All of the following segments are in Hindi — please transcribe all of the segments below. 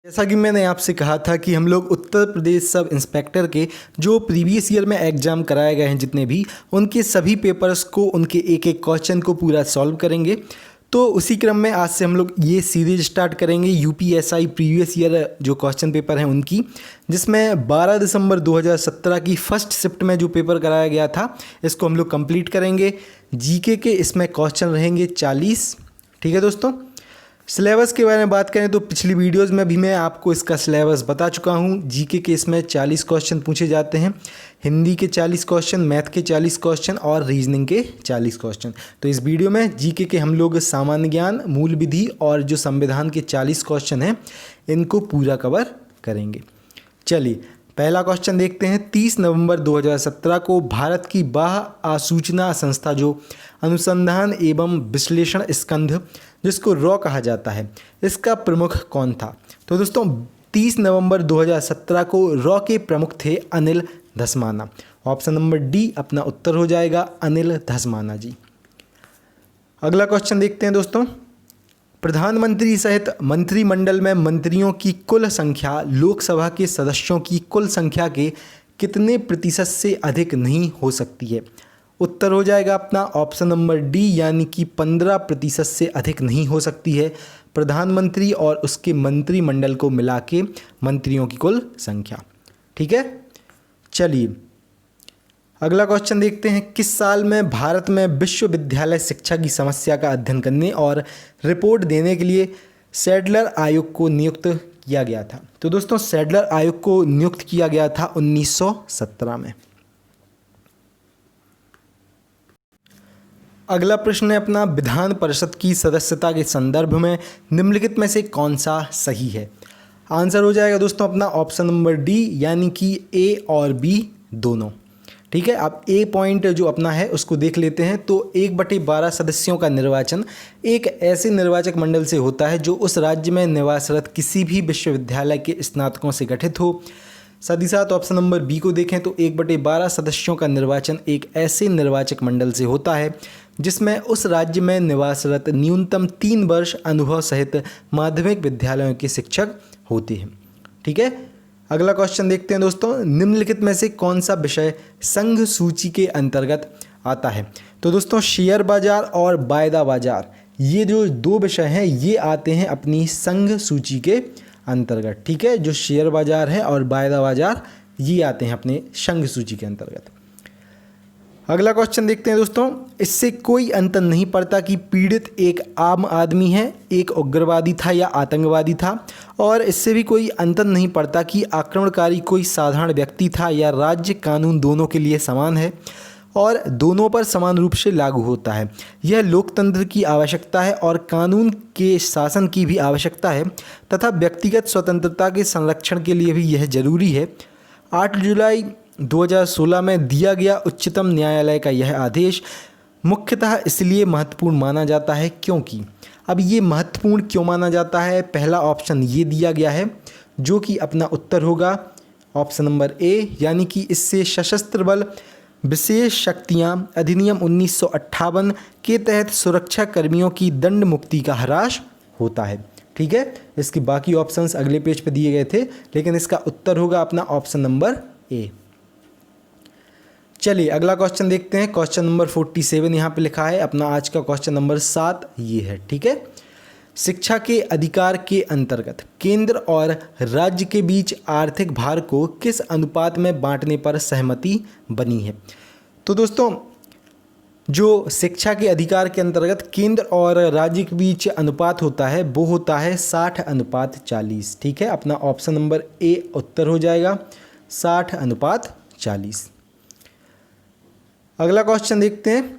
जैसा कि मैंने आपसे कहा था कि हम लोग उत्तर प्रदेश सब इंस्पेक्टर के जो प्रीवियस ईयर में एग्ज़ाम कराए गए हैं जितने भी उनके सभी पेपर्स को उनके एक एक क्वेश्चन को पूरा सॉल्व करेंगे। तो उसी क्रम में आज से हम लोग ये सीरीज स्टार्ट करेंगे यूपीएसआई प्रीवियस ईयर जो क्वेश्चन पेपर हैं उनकी, जिसमें 12 दिसंबर 2017 की फर्स्ट शिफ्ट में जो पेपर कराया गया था इसको हम लोग कंप्लीट करेंगे। जीके के इसमें क्वेश्चन रहेंगे 40। ठीक है दोस्तों, सिलेबस के बारे में बात करें तो पिछली वीडियोस में भी मैं आपको इसका सिलेबस बता चुका हूँ। जीके के इसमें 40 क्वेश्चन पूछे जाते हैं, हिंदी के 40 क्वेश्चन, मैथ के 40 क्वेश्चन और रीजनिंग के 40 क्वेश्चन। तो इस वीडियो में जीके के हम लोग सामान्य ज्ञान, मूल विधि और जो संविधान के 40 क्वेश्चन हैं इनको पूरा कवर करेंगे। चलिए पहला क्वेश्चन देखते हैं। 30 नवंबर 2017 को भारत की बाह्य आसूचना संस्था जो अनुसंधान एवं विश्लेषण स्कंध जिसको रॉ कहा जाता है, इसका प्रमुख कौन था? तो दोस्तों 30 नवंबर 2017 को रॉ के प्रमुख थे Anil Dhasmana. Option number D अपना उत्तर हो जाएगा, अनिल धस्माना जी। अगला क्वेश्चन देखते हैं दोस्तों। प्रधानमंत्री सहित मंत्रिमंडल में मंत्रियों की कुल संख्या लोकसभा के सदस्यों की कुल संख्या के कितने प्रतिशत से अधिक नहीं हो सकती है? उत्तर हो जाएगा अपना ऑप्शन नंबर डी, यानी कि 15% से अधिक नहीं हो सकती है प्रधानमंत्री और उसके मंत्रिमंडल को मिला के मंत्रियों की कुल संख्या। ठीक है, चलिए अगला क्वेश्चन देखते हैं। किस साल में भारत में विश्वविद्यालय शिक्षा की समस्या का अध्ययन करने और रिपोर्ट देने के लिए सैडलर आयोग को नियुक्त किया गया था? तो दोस्तों सैडलर आयोग को नियुक्त किया गया था 1917 में। अगला प्रश्न है अपना, विधान परिषद की सदस्यता के संदर्भ में निम्नलिखित में से कौन सा सही है? आंसर हो जाएगा दोस्तों अपना ऑप्शन नंबर डी, यानी कि ए और बी दोनों। ठीक है, अब ए पॉइंट जो अपना है उसको देख लेते हैं। तो 1/12 सदस्यों का निर्वाचन एक ऐसे निर्वाचक मंडल से होता है जो उस राज्य में निवासरत किसी भी विश्वविद्यालय के स्नातकों से गठित हो। साथ ही साथ ऑप्शन नंबर बी को देखें तो 1/12 सदस्यों का निर्वाचन एक ऐसे निर्वाचक मंडल से होता है जिसमें उस राज्य में निवासरत न्यूनतम 3 वर्ष अनुभव सहित माध्यमिक विद्यालयों के शिक्षक होते हैं। ठीक है, अगला क्वेश्चन देखते हैं दोस्तों। निम्नलिखित में से कौन सा विषय संघ सूची के अंतर्गत आता है? तो दोस्तों शेयर बाजार और वायदा बाजार, ये जो दो विषय हैं ये आते हैं अपनी संघ सूची के अंतर्गत। ठीक है, जो शेयर बाजार है और वायदा बाजार ये आते हैं अपने संघ सूची के अंतर्गत। अगला क्वेश्चन देखते हैं दोस्तों। इससे कोई अंतर नहीं पड़ता कि पीड़ित एक आम आदमी है, एक उग्रवादी था या आतंकवादी था, और इससे भी कोई अंतर नहीं पड़ता कि आक्रमणकारी कोई साधारण व्यक्ति था या राज्य कानून दोनों के लिए समान है और दोनों पर समान रूप से लागू होता है। यह लोकतंत्र की आवश्यकता है और कानून के शासन की भी आवश्यकता है तथा व्यक्तिगत स्वतंत्रता के संरक्षण के लिए भी यह जरूरी है। 8 जुलाई 2016 में दिया गया उच्चतम न्यायालय का यह आदेश मुख्यतः इसलिए महत्वपूर्ण माना जाता है क्योंकि, अब ये महत्वपूर्ण क्यों माना जाता है? पहला ऑप्शन ये दिया गया है जो कि अपना उत्तर होगा ऑप्शन नंबर ए, यानी कि इससे सशस्त्र बल विशेष शक्तियाँ अधिनियम 1958 के तहत सुरक्षा कर्मियों की दंड मुक्ति का ह्रास होता है। ठीक है, इसके बाकी ऑप्शंस अगले पेज पे दिए गए थे, लेकिन इसका उत्तर होगा अपना ऑप्शन नंबर ए। चलिए अगला क्वेश्चन देखते हैं। क्वेश्चन नंबर 47 यहाँ पे लिखा है अपना आज का क्वेश्चन नंबर 7 ये है। ठीक है, शिक्षा के अधिकार के अंतर्गत केंद्र और राज्य के बीच आर्थिक भार को किस अनुपात में बांटने पर सहमति बनी है? तो दोस्तों जो शिक्षा के अधिकार के अंतर्गत केंद्र और राज्य के बीच अनुपात होता है वो होता है 60:40। ठीक है, अपना ऑप्शन नंबर ए उत्तर हो जाएगा 60:40। अगला क्वेश्चन देखते हैं।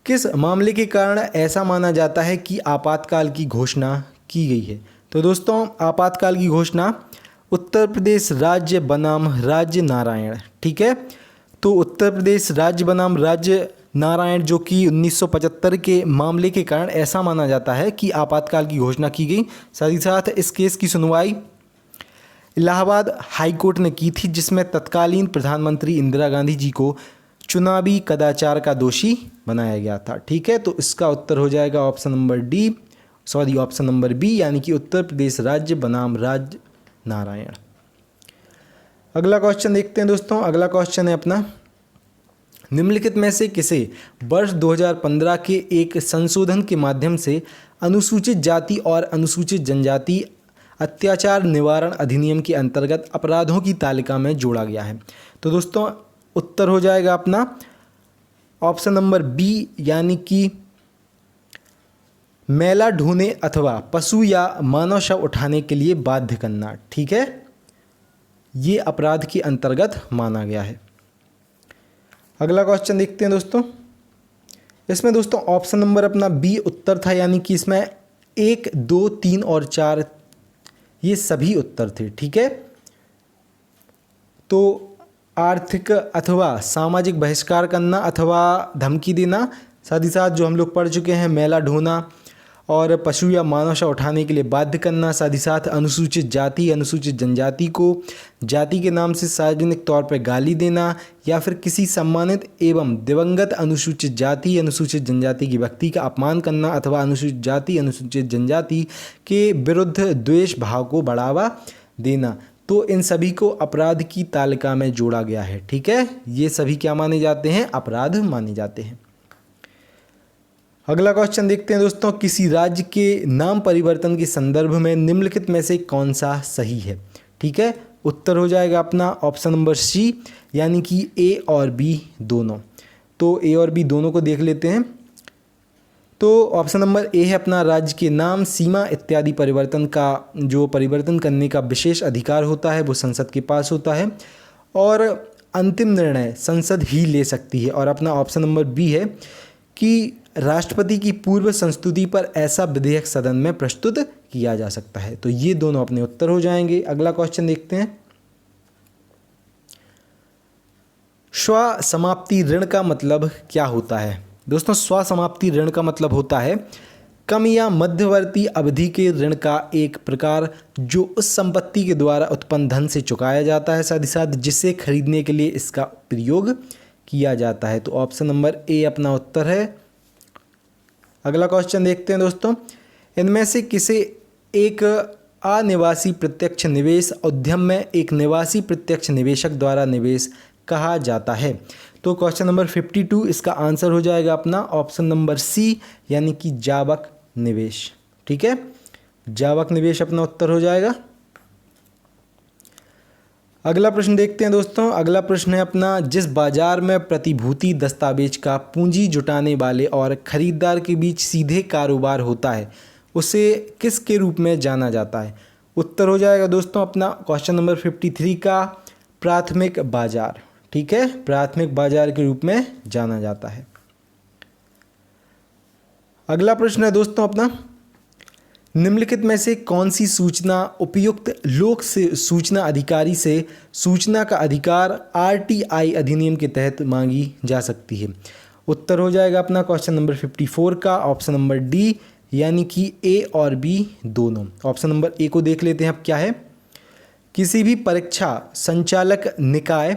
किस मामले के कारण ऐसा माना जाता है कि आपातकाल की घोषणा की गई है? तो दोस्तों आपातकाल की घोषणा उत्तर प्रदेश राज्य बनाम राज्य नारायण। ठीक है, तो उत्तर प्रदेश राज्य बनाम राज्य नारायण जो कि 1975 के मामले के कारण ऐसा माना जाता है कि आपातकाल की घोषणा की गई। साथ ही साथ इस केस की सुनवाई इलाहाबाद हाई कोर्ट ने की थी, जिसमें तत्कालीन प्रधानमंत्री इंदिरा गांधी जी को चुनावी कदाचार का दोषी बनाया गया था। ठीक है, तो इसका उत्तर हो जाएगा option number D, sorry, option number B यानी कि उत्तर प्रदेश राज्य बनाम राज नारायण। अगला क्वेश्चन देखते हैं दोस्तों। अगला क्वेश्चन है अपना, निम्नलिखित में से किसे वर्ष 2015 के एक संशोधन के माध्यम से अनुसूचित जाति और अनुसूचित जनजाति अत्याचार निवारण अधिनियम के अंतर्गत अपराधों की तालिका में जोड़ा गया है? तो दोस्तों उत्तर हो जाएगा अपना ऑप्शन नंबर बी यानी कि मैला ढोने अथवा पशु या मानव शव उठाने के लिए बाध्य करना। ठीक है, ये अपराध के अंतर्गत माना गया है। अगला क्वेश्चन देखते हैं दोस्तों। इसमें दोस्तों ऑप्शन नंबर अपना बी उत्तर था, यानी कि इसमें 1, 2, 3 और 4 ये सभी उत्तर थे। ठीक है, तो आर्थिक अथवा सामाजिक बहिष्कार करना अथवा धमकी देना, साथ ही साथ जो हम लोग पढ़ चुके हैं मैला ढोना और पशु या मानव शव उठाने के लिए बाध्य करना, साथ ही साथ अनुसूचित जाति अनुसूचित जनजाति को जाति के नाम से सार्वजनिक तौर पर गाली देना या फिर किसी सम्मानित एवं दिवंगत अनुसूचित जाति अनुसूचित जनजाति की व्यक्ति का अपमान करना अथवा अनुसूचित जाति अनुसूचित जनजाति के विरुद्ध द्वेष भाव को बढ़ावा देना। तो इन सभी को अपराध की तालिका में जोड़ा गया है। ठीक है, ये सभी क्या माने जाते हैं? अपराध माने जाते हैं। अगला क्वेश्चन देखते हैं दोस्तों, किसी राज्य के नाम परिवर्तन के संदर्भ में निम्नलिखित में से कौन सा सही है? ठीक है, उत्तर हो जाएगा अपना ऑप्शन नंबर सी यानी कि ए और बी दोनों। तो ए और बी दोनों को देख लेते हैं। तो ऑप्शन नंबर ए है अपना, राज्य के नाम सीमा इत्यादि परिवर्तन का जो परिवर्तन करने का विशेष अधिकार होता है वो संसद के पास होता है और अंतिम निर्णय संसद ही ले सकती है। और अपना ऑप्शन नंबर बी है कि राष्ट्रपति की पूर्व संस्तुति पर ऐसा विधेयक सदन में प्रस्तुत किया जा सकता है। तो ये दोनों अपने उत्तर हो जाएंगे। अगला क्वेश्चन देखते हैं, स्व समाप्ति ऋण का मतलब क्या होता है? दोस्तों स्व समाप्ति ऋण का मतलब होता है कम या मध्यवर्ती अवधि के ऋण का एक प्रकार जो उस संपत्ति के द्वारा उत्पन्न धन से चुकाया जाता है, साथ ही साथ जिसे खरीदने के लिए इसका प्रयोग किया जाता है। तो ऑप्शन नंबर ए अपना उत्तर है। अगला क्वेश्चन देखते हैं दोस्तों, इनमें से किसे एक अनिवासी प्रत्यक्ष निवेश उद्यम में एक निवासी प्रत्यक्ष निवेशक द्वारा निवेश कहा जाता है? तो क्वेश्चन नंबर 52 इसका आंसर हो जाएगा अपना ऑप्शन नंबर सी यानी कि जावक निवेश। ठीक है, जावक निवेश अपना उत्तर हो जाएगा। अगला प्रश्न देखते हैं दोस्तों। अगला प्रश्न है अपना, जिस बाजार में प्रतिभूति दस्तावेज का पूंजी जुटाने वाले और खरीदार के बीच सीधे कारोबार होता है उसे किस के रूप में जाना जाता है? उत्तर हो जाएगा दोस्तों अपना क्वेश्चन नंबर 53 का प्राथमिक बाजार। ठीक है, प्राथमिक बाजार के रूप में जाना जाता है। अगला प्रश्न है दोस्तों अपना, निम्नलिखित में से कौन सी सूचना उपयुक्त लोक से सूचना अधिकारी से सूचना का अधिकार आरटीआई अधिनियम के तहत मांगी जा सकती है? उत्तर हो जाएगा अपना क्वेश्चन नंबर 54 का ऑप्शन नंबर डी यानी कि ए और बी दोनों। ऑप्शन नंबर ए को देख लेते हैं अब क्या है, किसी भी परीक्षा संचालक निकाय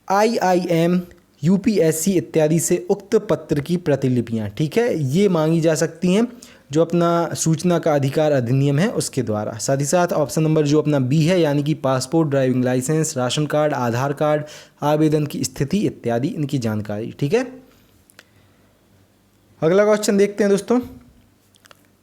IIM UPSC इत्यादि से उक्त पत्र की प्रतिलिपियां, ठीक है, ये मांगी जा सकती हैं जो अपना सूचना का अधिकार अधिनियम है उसके द्वारा। साथ ही साथ ऑप्शन नंबर जो अपना बी है यानी कि passport, driving licence, ration card, Aadhaar card, आवेदन की स्थिति इत्यादि इनकी जानकारी। ठीक है, अगला क्वेश्चन देखते हैं दोस्तों,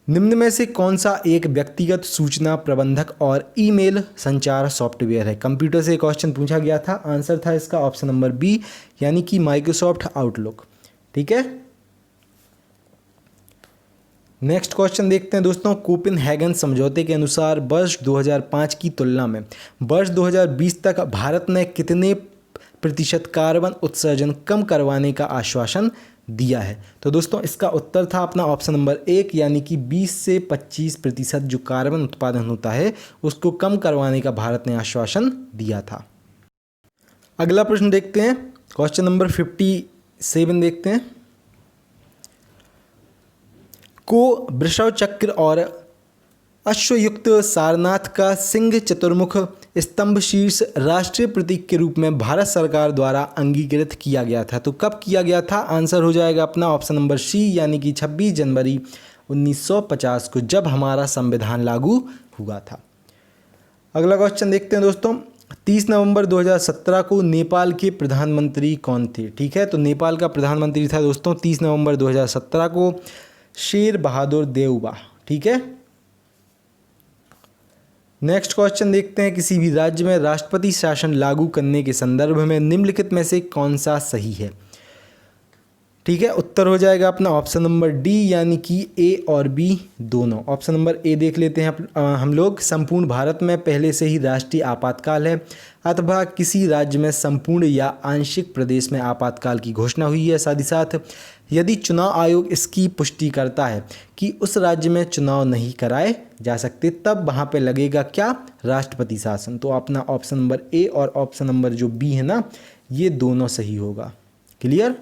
निम्न में से कौन सा एक व्यक्तिगत सूचना प्रबंधक और ईमेल संचार सॉफ्टवेयर है? कंप्यूटर से क्वेश्चन पूछा गया था, आंसर था इसका ऑप्शन नंबर बी यानी कि माइक्रोसॉफ्ट आउटलुक। ठीक है, नेक्स्ट क्वेश्चन देखते हैं दोस्तों, कोपेनहेगन समझौते के अनुसार वर्ष 2005 की तुलना में वर्ष 2020 तक भारत ने कितने प्रतिशत कार्बन उत्सर्जन कम करवाने का आश्वासन दिया है? तो दोस्तों इसका उत्तर था अपना ऑप्शन नंबर 1 यानी कि 20 से 25% जो कार्बन उत्पादन होता है उसको कम करवाने का भारत ने आश्वासन दिया था। अगला प्रश्न देखते हैं, क्वेश्चन नंबर 57 देखते हैं, को वृषभ चक्र और अश्वयुक्त सारनाथ का सिंह चतुर्मुख स्तंभ शीर्ष राष्ट्रीय प्रतीक के रूप में भारत सरकार द्वारा अंगीकृत किया गया था? तो कब किया गया था? आंसर हो जाएगा अपना ऑप्शन नंबर सी, यानी कि 26 जनवरी 1950 को, जब हमारा संविधान लागू हुआ था। अगला क्वेश्चन देखते हैं दोस्तों। 30 नवंबर 2017 को नेपाल के प्रधानमंत्री कौन थे? ठीक है, तो नेपाल का प्रधानमंत्री था दोस्तों 30 नवंबर 2017 को शेर बहादुर देउबा। ठीक है, नेक्स्ट क्वेश्चन देखते हैं। किसी भी राज्य में राष्ट्रपति शासन लागू करने के संदर्भ में निम्नलिखित में से कौन सा सही है? ठीक है, उत्तर हो जाएगा अपना ऑप्शन नंबर डी, यानी कि ए और बी दोनों। ऑप्शन नंबर ए देख लेते हैं हम लोग। संपूर्ण भारत में पहले से ही राष्ट्रीय आपातकाल है, अथवा किसी राज्य में संपूर्ण या आंशिक प्रदेश में आपातकाल की घोषणा हुई है। साथ ही साथ यदि चुनाव आयोग इसकी पुष्टि करता है कि उस राज्य में चुनाव नहीं कराए जा सकते, तब वहाँ पे लगेगा क्या? राष्ट्रपति शासन। तो अपना ऑप्शन नंबर ए और ऑप्शन नंबर जो बी है ना, ये दोनों सही होगा। क्लियर?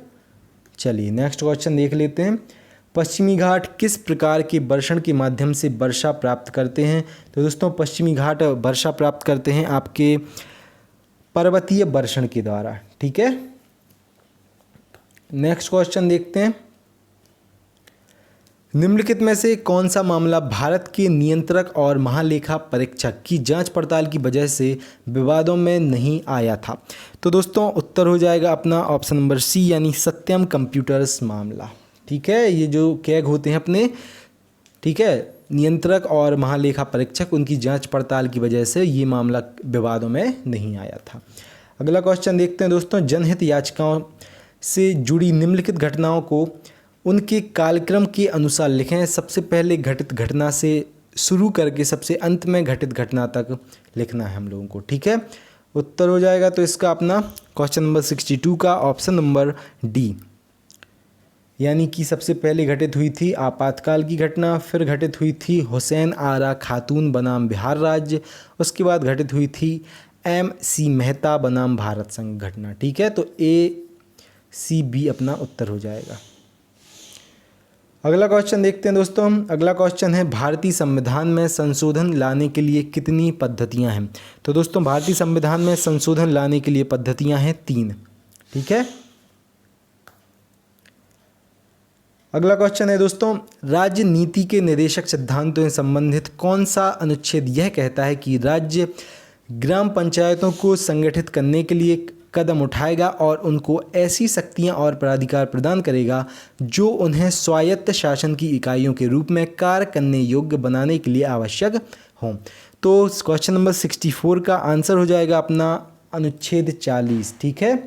चलिए नेक्स्ट क्वेश्चन देख लेते हैं। पश्चिमी घाट किस प्रकार के वर्षण के माध्यम से वर्षा प्राप्त करते हैं? तो दोस्तों पश्चिमी घाट वर्षा प्राप्त करते हैं आपके पर्वतीय वर्षण के द्वारा। ठीक है, नेक्स्ट क्वेश्चन देखते हैं। निम्नलिखित में से कौन सा मामला भारत के नियंत्रक और महालेखा परीक्षक की जांच पड़ताल की वजह से विवादों में नहीं आया था? तो दोस्तों उत्तर हो जाएगा अपना ऑप्शन नंबर सी, यानी सत्यम कंप्यूटर्स मामला। ठीक है, ये जो कैग होते हैं अपने, ठीक है, नियंत्रक और महालेखा परीक्षक, उनकी जांच पड़ताल की वजह से ये मामला विवादों में नहीं आया था। अगला क्वेश्चन देखते हैं दोस्तों। जनहित याचिकाओं से जुड़ी निम्नलिखित घटनाओं को उनके कालक्रम के अनुसार लिखें। सबसे पहले घटित घटना से शुरू करके सबसे अंत में घटित घटना तक लिखना है हम लोगों को। ठीक है, उत्तर हो जाएगा तो इसका अपना क्वेश्चन नंबर 62 का ऑप्शन नंबर डी, यानी कि सबसे पहले घटित हुई थी आपातकाल की घटना, फिर घटित हुई थी हुसैन आरा खातून बनाम बिहार राज्य, उसके बाद घटित हुई थी MC मेहता बनाम भारत संघ घटना। ठीक है, तो ACB अपना उत्तर हो जाएगा। अगला क्वेश्चन देखते हैं दोस्तों। अगला क्वेश्चन है, भारतीय संविधान में संशोधन लाने के लिए कितनी पद्धतियां हैं? तो दोस्तों भारतीय संविधान में संशोधन लाने के लिए पद्धतियां हैं 3। ठीक है, अगला क्वेश्चन है दोस्तों। राज्य नीति के निर्देशक सिद्धांतों से संबंधित कौन सा अनुच्छेद यह कहता है कि राज्य ग्राम पंचायतों को संगठित करने के लिए कदम उठाएगा और उनको ऐसी शक्तियां और प्राधिकार प्रदान करेगा जो उन्हें स्वायत्त शासन की इकाइयों के रूप में कार्य करने योग्य बनाने के लिए आवश्यक हों? तो क्वेश्चन नंबर 64 का आंसर हो जाएगा अपना अनुच्छेद 40। ठीक है,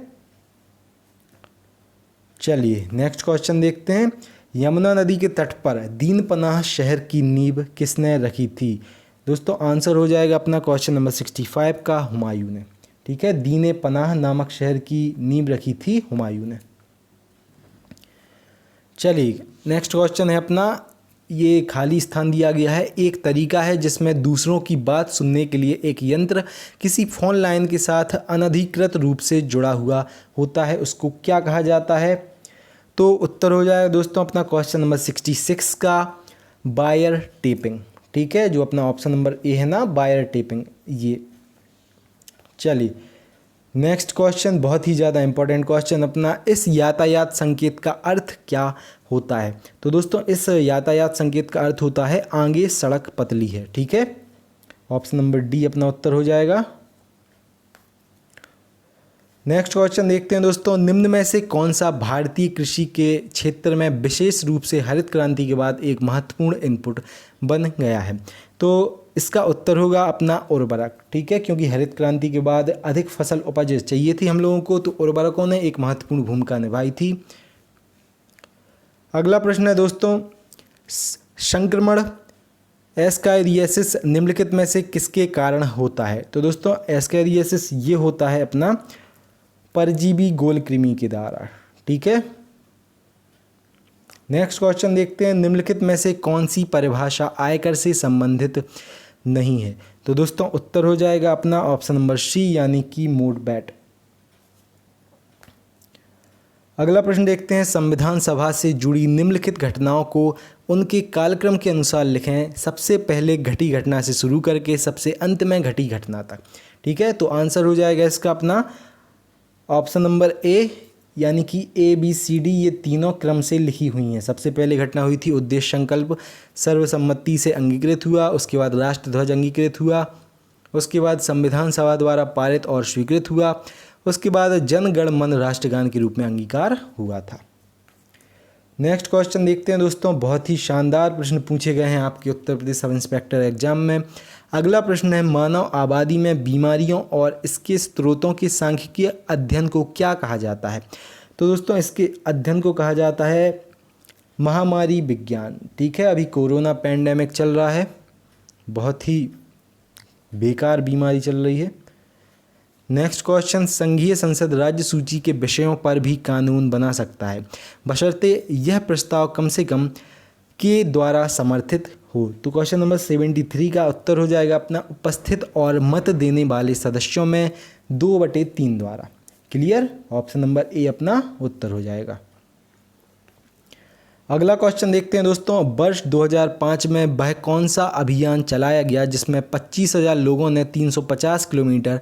चलिए नेक्स्ट क्वेश्चन देखते हैं। यमुना नदी के तट पर दीनपनाह शहर की नींव किसने रखी थी? दोस्तों आंसर हो जाएगा अपना क्वेश्चन नंबर 65 का हुमायूं ने। ठीक है, दीन पनाह नामक शहर की नींव रखी थी हुमायूं ने। चलिए नेक्स्ट क्वेश्चन है अपना, ये खाली स्थान दिया गया है। एक तरीका है जिसमें दूसरों की बात सुनने के लिए एक यंत्र किसी फोन लाइन के साथ अनधिकृत रूप से जुड़ा हुआ होता है, उसको क्या कहा जाता है? तो उत्तर हो जाएगा दोस्तों अपना क्वेश्चन नंबर 66 का वायर टेपिंग। ठीक है, जो अपना ऑप्शन नंबर ए है ना, वायर टेपिंग ये। चलिए नेक्स्ट क्वेश्चन, बहुत ही ज़्यादा इंपॉर्टेंट क्वेश्चन अपना, इस यातायात संकेत का अर्थ क्या होता है? तो दोस्तों इस यातायात संकेत का अर्थ होता है आगे सड़क पतली है। ठीक है, ऑप्शन नंबर डी अपना उत्तर हो जाएगा। नेक्स्ट क्वेश्चन देखते हैं दोस्तों। निम्न में से कौन सा भारतीय कृषि के क्षेत्र में विशेष रूप से हरित क्रांति के बाद एक महत्वपूर्ण इनपुट बन गया है? तो इसका उत्तर होगा अपना उर्वरक। ठीक है, क्योंकि हरित क्रांति के बाद अधिक फसल उपज चाहिए थी हम लोगों को, तो उर्वरकों ने एक महत्वपूर्ण भूमिका निभाई थी। अगला प्रश्न है दोस्तों, संक्रमण एस्केरियासिस निम्नलिखित में से किसके कारण होता है? तो दोस्तों एस्केरियासिस ये होता है अपना परजीवी गोल कृमि के द्वारा। ठीक है, नेक्स्ट क्वेश्चन देखते हैं। निम्नलिखित में से कौन सी परिभाषा आयकर से संबंधित नहीं है? तो दोस्तों उत्तर हो जाएगा अपना ऑप्शन नंबर सी, यानी कि मोड बैट। अगला प्रश्न देखते हैं, संविधान सभा से जुड़ी निम्नलिखित घटनाओं को उनके कालक्रम के अनुसार लिखें, सबसे पहले घटी घटना से शुरू करके सबसे अंत में घटी घटना तक। ठीक है, तो आंसर हो जाएगा इसका अपना ऑप्शन नंबर ए, यानी कि ABCD ये तीनों क्रम से लिखी हुई हैं। सबसे पहले घटना हुई थी उद्देश्य संकल्प सर्वसम्मति से अंगीकृत हुआ, उसके बाद राष्ट्रध्वज अंगीकृत हुआ, उसके बाद संविधान सभा द्वारा पारित और स्वीकृत हुआ, उसके बाद जन गण मन राष्ट्रगान के रूप में अंगीकार हुआ था। नेक्स्ट क्वेश्चन देखते हैं दोस्तों, बहुत ही शानदार प्रश्न पूछे गए हैं आपके Uttar Pradesh sub inspector exam में। अगला प्रश्न है, मानव आबादी में बीमारियों और इसके स्रोतों के सांख्यिकीय अध्ययन को क्या कहा जाता है? तो दोस्तों इसके अध्ययन को कहा जाता है महामारी विज्ञान। ठीक है, अभी कोरोना पैंडेमिक चल रहा है, बहुत ही बेकार बीमारी चल रही है। नेक्स्ट क्वेश्चन, संघीय संसद राज्य सूची के विषयों पर भी कानून बना सकता है बशर्ते यह प्रस्ताव कम से कम के द्वारा समर्थित हो। तो क्वेश्चन नंबर 73 का उत्तर हो जाएगा अपना उपस्थित और मत देने वाले सदस्यों में 2/3 द्वारा। क्लियर, ऑप्शन नंबर ए अपना उत्तर हो जाएगा। अगला क्वेश्चन देखते हैं दोस्तों, वर्ष 2005 में वह कौन सा अभियान चलाया गया जिसमें 25,000 लोगों ने 350 किलोमीटर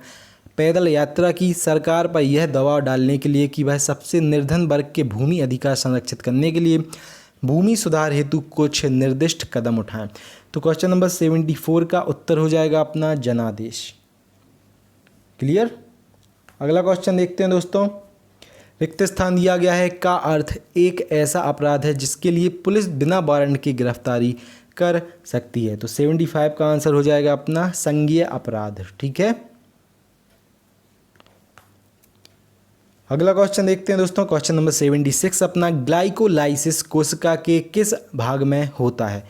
पैदल यात्रा की, सरकार पर यह दबाव डालने के लिए कि वह सबसे निर्धन वर्ग के भूमि अधिकार संरक्षित करने के लिए भूमि सुधार हेतु कुछ निर्दिष्ट कदम उठाएं। तो क्वेश्चन नंबर 74 का उत्तर हो जाएगा अपना जनादेश। क्लियर। अगला क्वेश्चन देखते हैं दोस्तों, रिक्त स्थान दिया गया है का अर्थ एक ऐसा अपराध है जिसके लिए पुलिस बिना वारंट की गिरफ्तारी कर सकती है। तो 75 का आंसर हो जाएगा अपना संज्ञेय अपराध। ठीक है, अगला क्वेश्चन देखते हैं दोस्तों, क्वेश्चन नंबर 76 अपना ग्लाइकोलाइसिस कोशिका के किस भाग में होता है?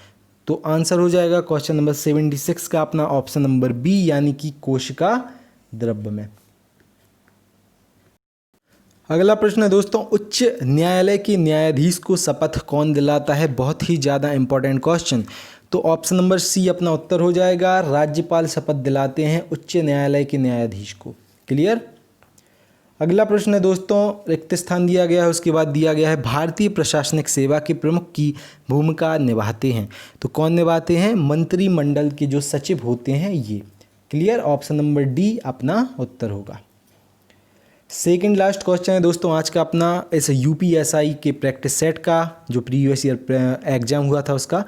तो आंसर हो जाएगा क्वेश्चन नंबर 76 का अपना ऑप्शन नंबर बी, यानी कि कोशिका द्रव्य में। अगला प्रश्न है दोस्तों, उच्च न्यायालय के न्यायाधीश को शपथ कौन दिलाता है? बहुत ही ज़्यादा इंपॉर्टेंट क्वेश्चन। तो ऑप्शन नंबर सी अपना उत्तर हो जाएगा, राज्यपाल शपथ दिलाते हैं उच्च न्यायालय के न्यायाधीश को। क्लियर। अगला प्रश्न है दोस्तों, रिक्त स्थान दिया गया है, उसके बाद दिया गया है भारतीय प्रशासनिक सेवा के प्रमुख की भूमिका निभाते हैं। तो कौन निभाते हैं? मंत्रिमंडल के जो सचिव होते हैं ये। क्लियर, ऑप्शन नंबर डी अपना उत्तर होगा। सेकंड लास्ट क्वेश्चन है दोस्तों आज का अपना, इस UPSI के प्रैक्टिस सेट का जो प्रीवियस ईयर एग्जाम हुआ था उसका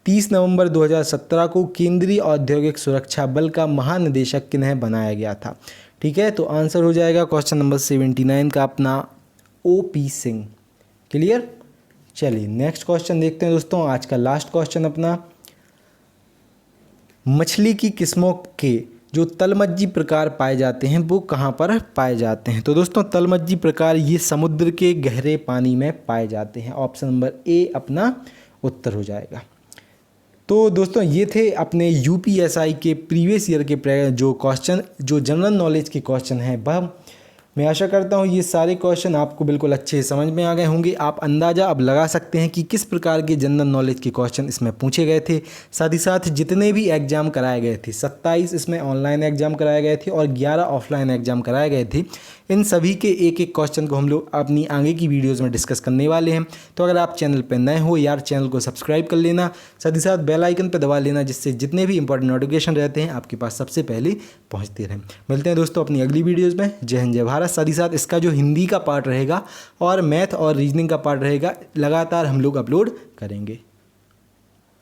30 नवंबर 2017 को केंद्रीय औद्योगिक सुरक्षा बल का महानिदेशक किन्हें बनाया गया था? ठीक है, तो आंसर हो जाएगा क्वेश्चन नंबर 79 का अपना OP सिंह। क्लियर। चलिए नेक्स्ट क्वेश्चन देखते हैं दोस्तों आज का लास्ट क्वेश्चन अपना, मछली की किस्मों के जो तलमज्जी प्रकार पाए जाते हैं वो कहाँ पर पाए जाते हैं? तो दोस्तों तलमज्जी प्रकार ये समुद्र के गहरे पानी में पाए जाते हैं। ऑप्शन नंबर ए अपना उत्तर हो जाएगा। तो दोस्तों ये थे अपने UPSI के प्रीवियस ईयर के जो क्वेश्चन, जो जनरल नॉलेज के क्वेश्चन हैं वह मैं आशा करता हूँ ये सारे क्वेश्चन आपको बिल्कुल अच्छे समझ में आ गए होंगे। आप अंदाज़ा अब लगा सकते हैं कि किस प्रकार के जनरल नॉलेज के क्वेश्चन इसमें पूछे गए थे। साथ ही साथ जितने भी एग्ज़ाम कराए गए थे, 27 इसमें ऑनलाइन एग्ज़ाम कराए गए थे और 11 ऑफलाइन एग्ज़ाम कराए गए थे, इन सभी के एक एक क्वेश्चन को हम लोग अपनी आगे की वीडियोज़ में डिस्कस करने वाले हैं। तो अगर आप चैनल पर नए हो यार, चैनल को सब्सक्राइब कर लेना, साथ ही साथ बेल आइकन पर दबा लेना, जिससे जितने भी इंपॉर्टेंट नोटिफिकेशन रहते हैं आपके पास सबसे पहले पहुँचते रहें। मिलते हैं दोस्तों अपनी अगली वीडियोज़ में। जय हिंद जय भारत। साथ ही साथ इसका जो हिंदी का पार्ट रहेगा और मैथ और रीजनिंग का पार्ट रहेगा लगातार हम लोग अपलोड करेंगे।